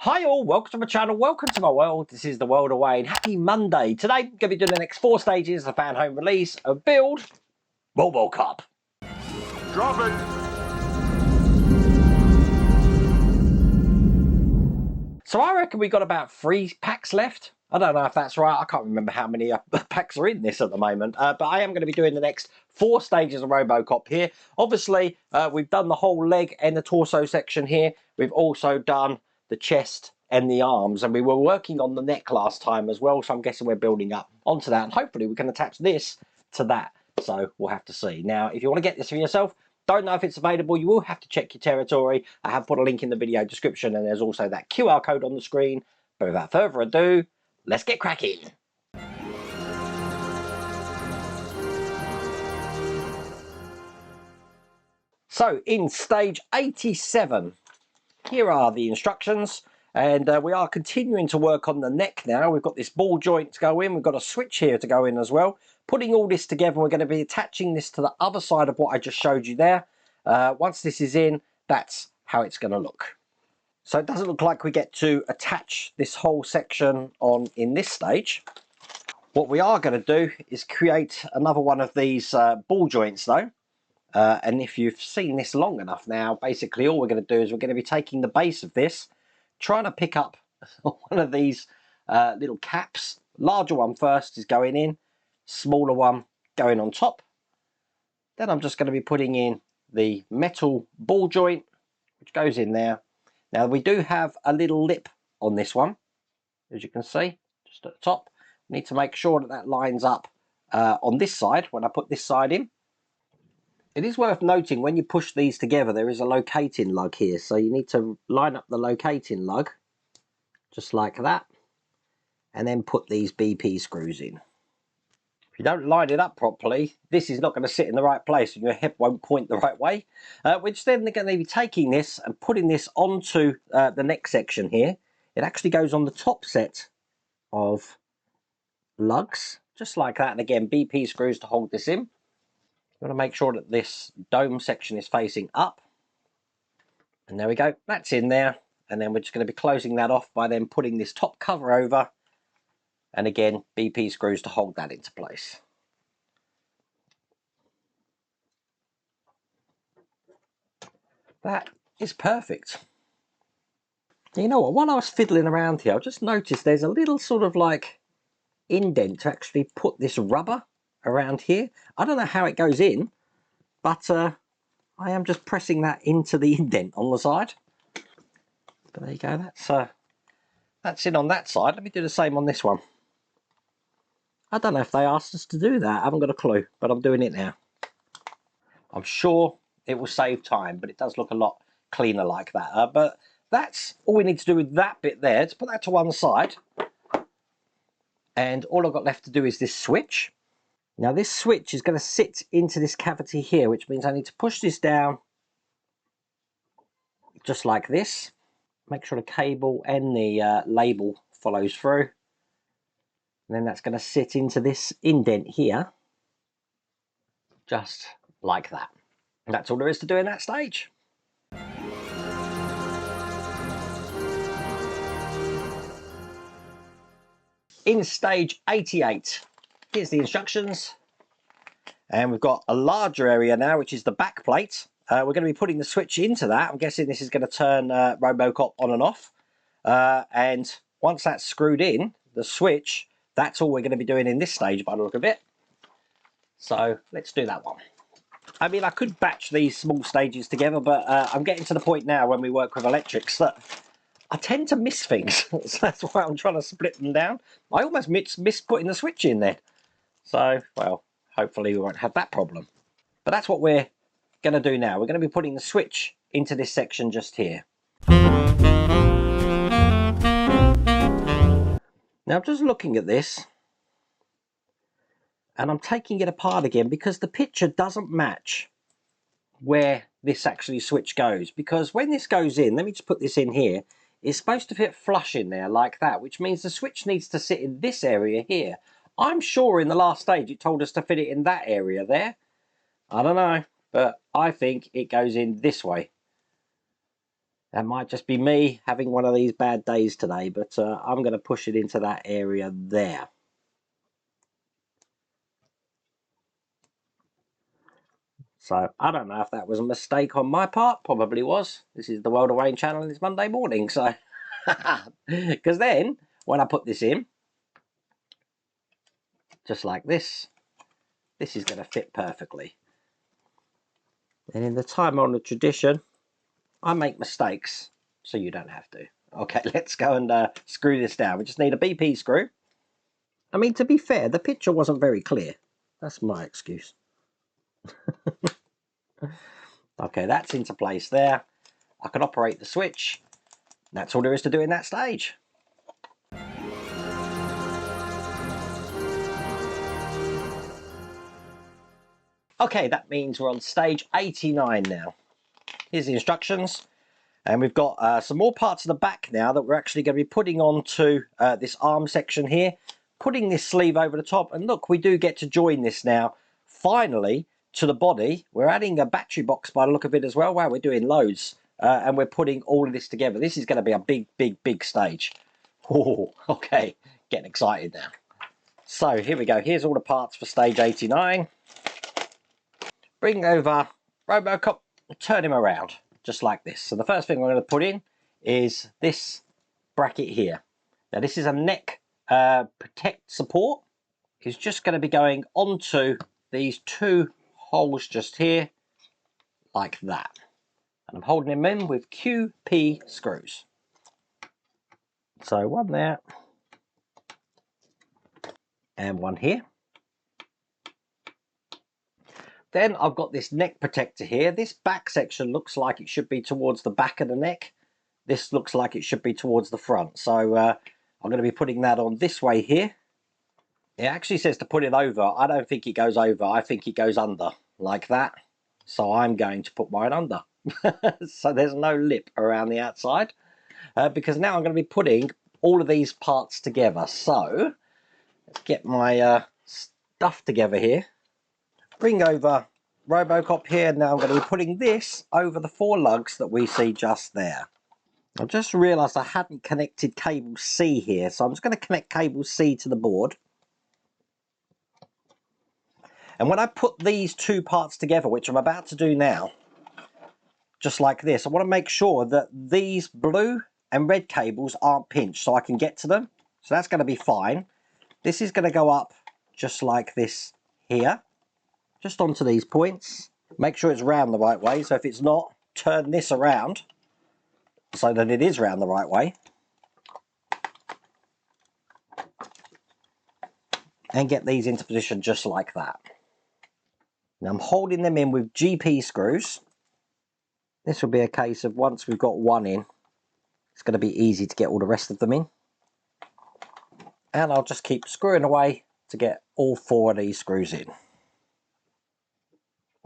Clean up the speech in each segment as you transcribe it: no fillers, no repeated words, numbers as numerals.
Hi all, welcome to my channel, welcome to my world. This is the world of Wayne. Happy Monday. Today I'm going to be doing the next 4 stages of the Fanhome release of build Robocop. Drop it! So I reckon we got about 3 packs left. I don't know if that's right. I can't remember how many packs are in this at the moment. But I am going to be doing the next 4 stages of Robocop here. Obviously, we've done the whole leg and the torso section here. We've also done the chest and the arms, and we were working on the neck last time as well, so I'm guessing we're building up onto that, and hopefully we can attach this to that. So we'll have to see. Now, if you want to get this for yourself, don't know if it's available, you will have to check your territory. I have put a link in the video description, and there's also that QR code on the screen. But without further ado, let's get cracking. So in stage 87, here are the instructions, and we are continuing to work on the neck now. We've got this ball joint to go in, we've got a switch here to go in as well. Putting all this together, we're going to be attaching this to the other side of what I just showed you there. Once this is in, that's how it's going to look. So it doesn't look like we get to attach this whole section on in this stage. What we are going to do is create another one of these ball joints though. And if you've seen this long enough now, basically all we're going to do is we're going to be taking the base of this, trying to pick up one of these little caps. Larger one first is going in, smaller one going on top. Then I'm just going to be putting in the metal ball joint, which goes in there. Now we do have a little lip on this one, as you can see, just at the top. We need to make sure that that lines up on this side when I put this side in. It is worth noting when you push these together, there is a locating lug here, so you need to line up the locating lug just like that, and then put these BP screws in. If you don't line it up properly, this is not going to sit in the right place and your head won't point the right way. Which then they're going to be taking this and putting this onto the neck section here. It actually goes on the top set of lugs, just like that, and again BP screws to hold this in. You want to make sure that this dome section is facing up, and there we go, that's in there. And then we're just going to be closing that off by then putting this top cover over, and again BP screws to hold that into place. That is perfect. You know what, while I was fiddling around here, I just noticed there's a little sort of like indent to actually put this rubber around here. I don't know how it goes in, but I am just pressing that into the indent on the side. But there you go, that's in on that side. Let me do the same on this one. I don't know if they asked us to do that, I haven't got a clue, but I'm doing it now. I'm sure it will save time, but it does look a lot cleaner like that. But that's all we need to do with that bit there. To put that to one side, and all I've got left to do is this switch. Now this switch is going to sit into this cavity here, which means I need to push this down just like this. Make sure the cable and the label follows through. And then that's going to sit into this indent here, just like that. And that's all there is to do in that stage. In stage 88, here's the instructions. And we've got a larger area now, which is the back plate. We're going to be putting the switch into that. I'm guessing this is going to turn Robocop on and off. And once that's screwed in, the switch, that's all we're going to be doing in this stage by the look of it. So let's do that one. I mean, I could batch these small stages together, but I'm getting to the point now when we work with electrics that I tend to miss things. So that's why I'm trying to split them down. I almost missed putting the switch in there. So, well, hopefully we won't have that problem. But that's what we're going to do now. We're going to be putting the switch into this section just here. Now I'm just looking at this, and I'm taking it apart again because the picture doesn't match where this actually switch goes. Because when this goes in, let me just put this in here, it's supposed to fit flush in there like that, which means the switch needs to sit in this area here. I'm sure in the last stage it told us to fit it in that area there. I don't know, but I think it goes in this way. That might just be me having one of these bad days today, but I'm going to push it into that area there. So I don't know if that was a mistake on my part. Probably was. This is the World of Wayne channel and it's Monday morning. So, because then when I put this in, just like this is going to fit perfectly. And in the time-honoured tradition, I make mistakes, so you don't have to. Okay, let's go and screw this down. We just need a BP screw. I mean, to be fair, the picture wasn't very clear. That's my excuse. Okay, that's into place there. I can operate the switch. That's all there is to do in that stage. Okay, that means we're on stage 89 now. Here's the instructions. And we've got some more parts of the back now that we're actually going to be putting onto this arm section here. Putting this sleeve over the top. And look, we do get to join this now. Finally, to the body. We're adding a battery box by the look of it as well. Wow, we're doing loads. And we're putting all of this together. This is going to be a big, big, big stage. Oh, okay. Getting excited now. So here we go. Here's all the parts for stage 89. Bring over Robocop, turn him around, just like this. So the first thing I'm going to put in is this bracket here. Now this is a neck protect support. It's just going to be going onto these two holes just here, like that. And I'm holding them in with QP screws. So one there, and one here. Then I've got this neck protector here. This back section looks like it should be towards the back of the neck. This looks like it should be towards the front. So I'm going to be putting that on this way here. It actually says to put it over. I don't think it goes over. I think it goes under, like that. So I'm going to put mine under. So there's no lip around the outside. Because now I'm going to be putting all of these parts together. So let's get my stuff together here. Bring over Robocop here. Now I'm going to be putting this over the 4 lugs that we see just there. I've just realised I hadn't connected cable C here, so I'm just going to connect cable C to the board. And when I put these 2 parts together, which I'm about to do now, just like this, I want to make sure that these blue and red cables aren't pinched so I can get to them. So that's going to be fine. This is going to go up just like this here. Just onto these points. Make sure it's round the right way. So if it's not, turn this around so that it is round the right way. And get these into position just like that. Now I'm holding them in with GP screws. This will be a case of once we've got one in, it's going to be easy to get all the rest of them in. And I'll just keep screwing away to get all 4 of these screws in.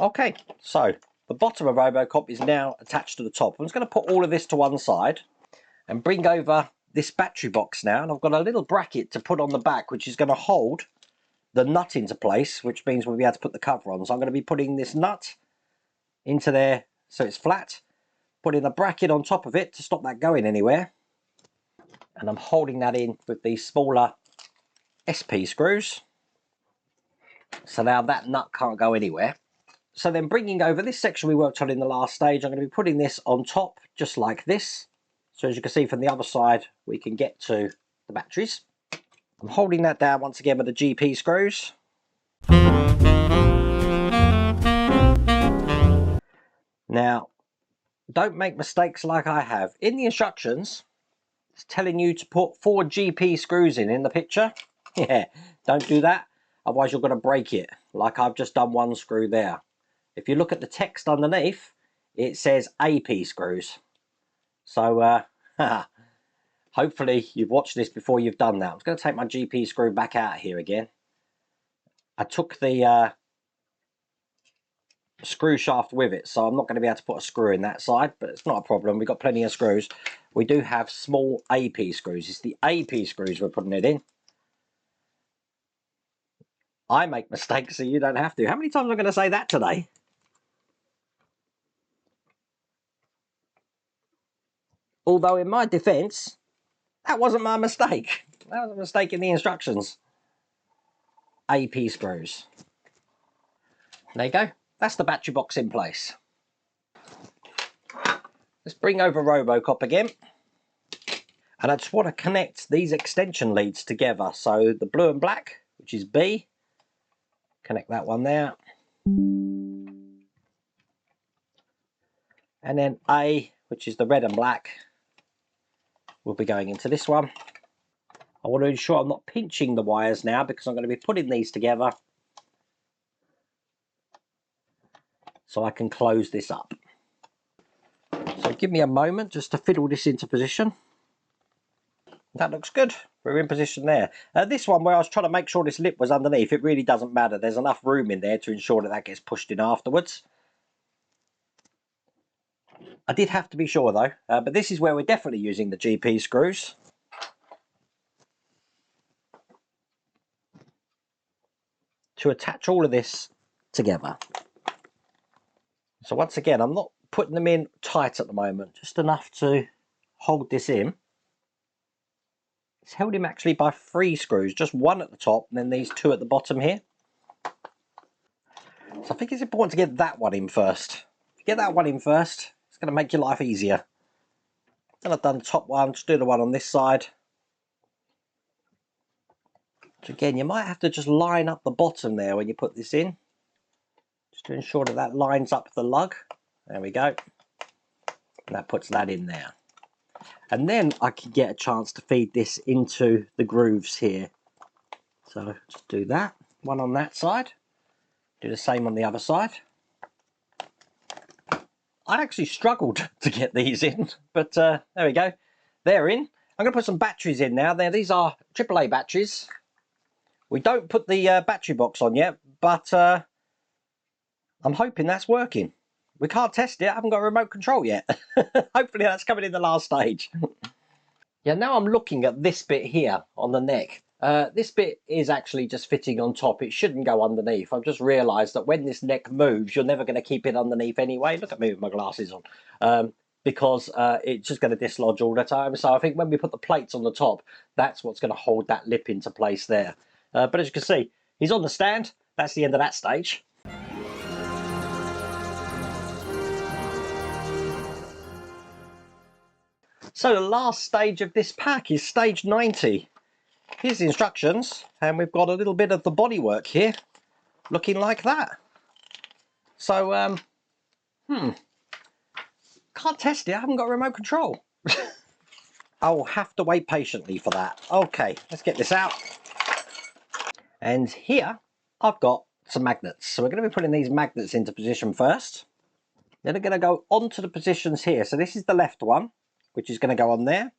Okay, so the bottom of Robocop is now attached to the top. I'm just going to put all of this to one side and bring over this battery box now. And I've got a little bracket to put on the back, which is going to hold the nut into place, which means we'll be able to put the cover on. So I'm going to be putting this nut into there so it's flat, putting a bracket on top of it to stop that going anywhere. And I'm holding that in with these smaller SP screws. So now that nut can't go anywhere. So then bringing over this section we worked on in the last stage, I'm going to be putting this on top just like this. So as you can see from the other side, we can get to the batteries. I'm holding that down once again with the GP screws. Now, don't make mistakes like I have. In the instructions, it's telling you to put 4 GP screws in the picture. Yeah, don't do that. Otherwise you're going to break it, like I've just done 1 screw there. If you look at the text underneath, it says AP screws. So, hopefully you've watched this before you've done that. I'm going to take my GP screw back out here again. I took the screw shaft with it, so I'm not going to be able to put a screw in that side, but it's not a problem. We've got plenty of screws. We do have small AP screws. It's the AP screws we're putting it in. I make mistakes so you don't have to. How many times am I going to say that today? Although in my defence, that wasn't my mistake. That was a mistake in the instructions. AP screws. There you go. That's the battery box in place. Let's bring over Robocop again. And I just want to connect these extension leads together. So the blue and black, which is B, connect that one there. And then A, which is the red and black, will be going into this one. I want to ensure I'm not pinching the wires now because I'm going to be putting these together so I can close this up. So give me a moment just to fiddle this into position. That looks good. We're in position there. This one where I was trying to make sure this lip was underneath, it really doesn't matter. There's enough room in there to ensure that that gets pushed in afterwards. I did have to be sure though, but this is where we're definitely using the GP screws. To attach all of this together. So once again, I'm not putting them in tight at the moment, just enough to hold this in. It's held in actually by 3 screws, just one at the top and then these 2 at the bottom here. So I think it's important to get that one in first. If you get that one in first, it's going to make your life easier. Then I've done the top one, just do the one on this side. So again, you might have to just line up the bottom there when you put this in, just to ensure that that lines up the lug. There we go. And that puts that in there. And then I can get a chance to feed this into the grooves here. So just do that, one on that side. Do the same on the other side. I actually struggled to get these in, but there we go. They're in. I'm going to put some batteries in now. These are AAA batteries. We don't put the battery box on yet, but I'm hoping that's working. We can't test it. I haven't got a remote control yet. Hopefully that's coming in the last stage. Yeah, now I'm looking at this bit here on the neck. This bit is actually just fitting on top. It shouldn't go underneath. I've just realised that when this neck moves, you're never going to keep it underneath anyway. Look at me with my glasses on. Because it's just going to dislodge all the time. So I think when we put the plates on the top, that's what's going to hold that lip into place there. But as you can see, he's on the stand. That's the end of that stage. So the last stage of this pack is stage 90. Here's the instructions, and we've got a little bit of the bodywork here, looking like that. So, can't test it, I haven't got a remote control. I will have to wait patiently for that. Okay, let's get this out. And here, I've got some magnets. So we're going to be putting these magnets into position first. Then they're going to go onto the positions here. So this is the left one, which is going to go on there.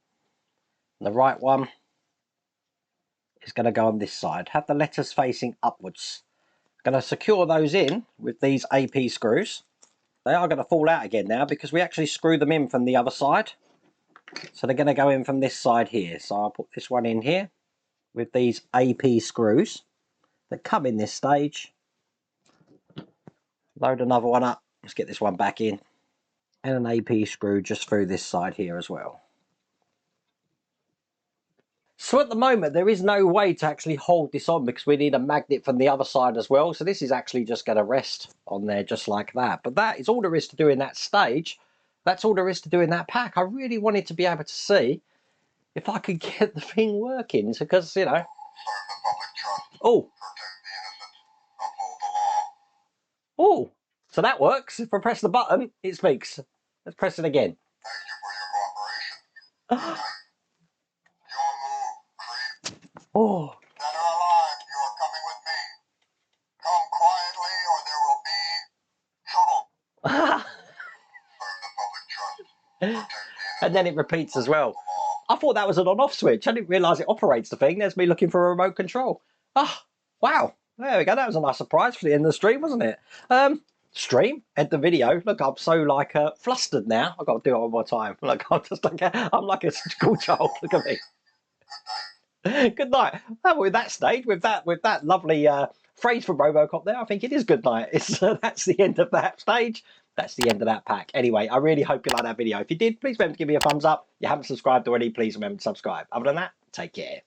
And the right one is going to go on this side. Have the letters facing upwards. Going to secure those in with these AP screws. They are going to fall out again now because we actually screw them in from the other side. So they're going to go in from this side here. So I'll put this one in here with these AP screws that come in this stage. Load another one up. Let's get this one back in. And an AP screw just through this side here as well. So at the moment there is no way to actually hold this on because we need a magnet from the other side as well. So this is actually just going to rest on there just like that. But that is all there is to do in that stage. That's all there is to do in that pack. I really wanted to be able to see if I could get the thing working because, you know. Oh. Oh. So that works. If I press the button, it speaks. Let's press it again. Thank you for your cooperation. Your move, creep. Oh. Dead or alive, you are coming with me. Come quietly or there will be trouble. Serve the public trust. And then it repeats as well. I thought that was an on-off switch. I didn't realise it operates the thing. There's me looking for a remote control. Oh, wow. There we go. That was a nice surprise for the end of the stream, wasn't it? Stream, end the video. Look, I'm so like flustered now. I've got to do it one more time. Look, I'm like a school child. Look at me. Good night. Oh, with that stage, with that lovely phrase from Robocop there, I think it is good night. It's that's the end of that stage. that's the end of that pack. Anyway, I really hope you liked that video. If you did, please remember to give me a thumbs up. If you haven't subscribed already, please remember to subscribe. Other than that, take care.